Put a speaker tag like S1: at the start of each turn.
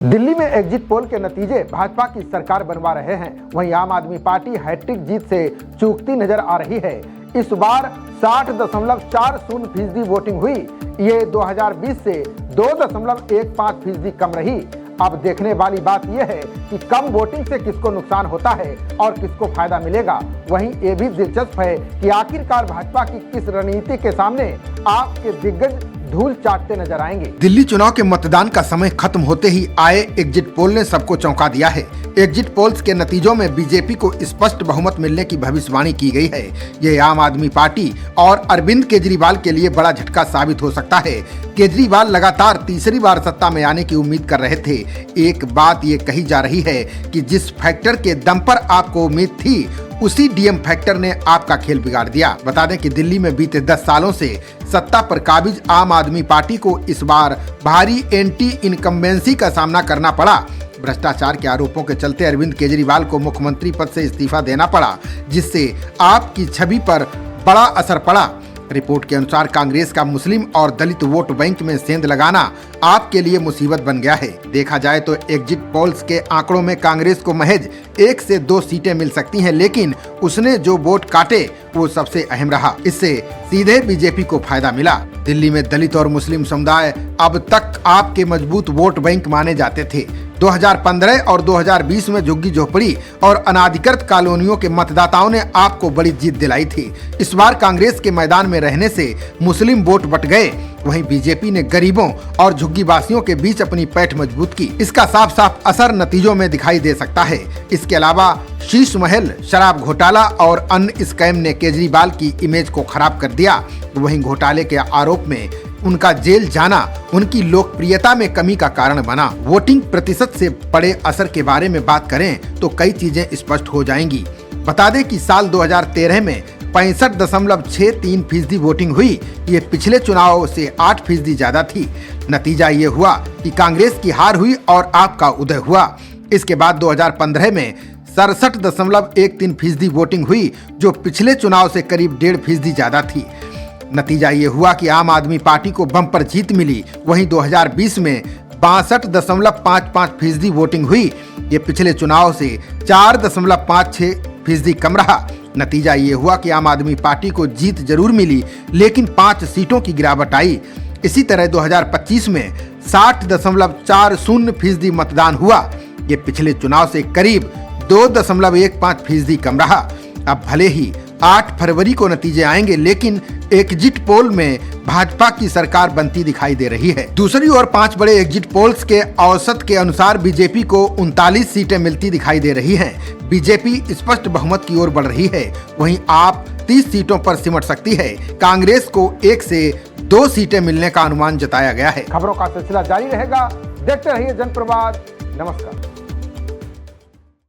S1: दिल्ली में exit poll के नतीजे भाजपा की सरकार बनवा रहे हैं। वहीं आम आदमी पार्टी हैट्रिक जीत से चूकती नजर आ रही है। इस बार 60.40% वोटिंग हुई। ये 2020 से 2.15% कम रही। अब देखने वाली बात यह है कि कम वोटिंग से किसको नुकसान होता है और किसको फायदा मिलेगा। वहीं ये भी दिलचस्प है कि आखिरकार भाजपा की किस रणनीति के सामने आपके दिग्गज धूल चाटते नजर आएंगे।
S2: दिल्ली चुनाव के मतदान का समय खत्म होते ही आए एग्जिट पोल ने सबको चौंका दिया है। एग्जिट पोल्स के नतीजों में बीजेपी को स्पष्ट बहुमत मिलने की भविष्यवाणी की गई है। ये आम आदमी पार्टी और अरविंद केजरीवाल के लिए बड़ा झटका साबित हो सकता है। केजरीवाल लगातार तीसरी बार सत्ता में आने की उम्मीद कर रहे थे। एक बात ये कही जा रही है कि जिस फैक्टर के दम पर आपको उम्मीद थी, उसी डीएम फैक्टर ने आपका खेल बिगाड़ दिया। बता दें कि दिल्ली में बीते 10 सालों से सत्ता पर काबिज आम आदमी पार्टी को इस बार भारी एंटी इनकम्बेंसी का सामना करना पड़ा। भ्रष्टाचार के आरोपों के चलते अरविंद केजरीवाल को मुख्यमंत्री पद से इस्तीफा देना पड़ा, जिससे आपकी छवि पर बड़ा असर पड़ा। रिपोर्ट के अनुसार कांग्रेस का मुस्लिम और दलित वोट बैंक में सेंध लगाना आपके लिए मुसीबत बन गया है। देखा जाए तो एग्जिट पोल्स के आंकड़ों में कांग्रेस को महज 1 से 2 सीटें मिल सकती हैं, लेकिन उसने जो वोट काटे वो सबसे अहम रहा। इससे सीधे बीजेपी को फायदा मिला। दिल्ली में दलित और मुस्लिम समुदाय अब तक आपके मजबूत वोट बैंक माने जाते थे। 2015 और 2020 में झुग्गी झोपड़ी और अनाधिकृत कॉलोनियों के मतदाताओं ने आपको बड़ी जीत दिलाई थी। इस बार कांग्रेस के मैदान में रहने से मुस्लिम वोट बट गए। वहीं बीजेपी ने गरीबों और झुग्गी वासियों के बीच अपनी पैठ मजबूत की। इसका साफ साफ असर नतीजों में दिखाई दे सकता है। इसके अलावा शीश महल, शराब घोटाला और अन्य स्कैम ने केजरीवाल की इमेज को खराब कर दिया। वहीं घोटाले के आरोप में उनका जेल जाना उनकी लोकप्रियता में कमी का कारण बना। वोटिंग प्रतिशत से पड़े असर के बारे में बात करें तो कई चीजें स्पष्ट हो जाएंगी। बता दें कि साल 2013 में 65.63% वोटिंग हुई। ये पिछले चुनाव से 8% ज्यादा थी। नतीजा ये हुआ कि कांग्रेस की हार हुई और आपका उदय हुआ। इसके बाद 2015 में 67.13% वोटिंग हुई, जो पिछले चुनाव से करीब 1.5% ज्यादा थी। नतीजा ये हुआ कि आम आदमी पार्टी को बम्पर जीत मिली। वहीं 2020 में 62.55% वोटिंग हुई। ये पिछले चुनाव से 4.56% कम रहा। नतीजा ये हुआ कि आम आदमी पार्टी को जीत जरूर मिली, लेकिन 5 सीटों की गिरावट आई। इसी तरह 2025 में 60.40% मतदान हुआ। ये पिछले चुनाव से करीब 2.15% कम रहा। अब भले ही 8 फरवरी को नतीजे आएंगे, लेकिन एग्जिट पोल में भाजपा की सरकार बनती दिखाई दे रही है। दूसरी ओर 5 बड़े एग्जिट पोल्स के औसत के अनुसार बीजेपी को 39 सीटें मिलती दिखाई दे रही हैं। बीजेपी स्पष्ट बहुमत की ओर बढ़ रही है। वहीं आप 30 सीटों पर सिमट सकती है। कांग्रेस को 1 से 2 सीटें मिलने का अनुमान जताया गया है।
S1: खबरों का सिलसिला जारी रहेगा। देखते रहिए जनप्रवाद। नमस्कार।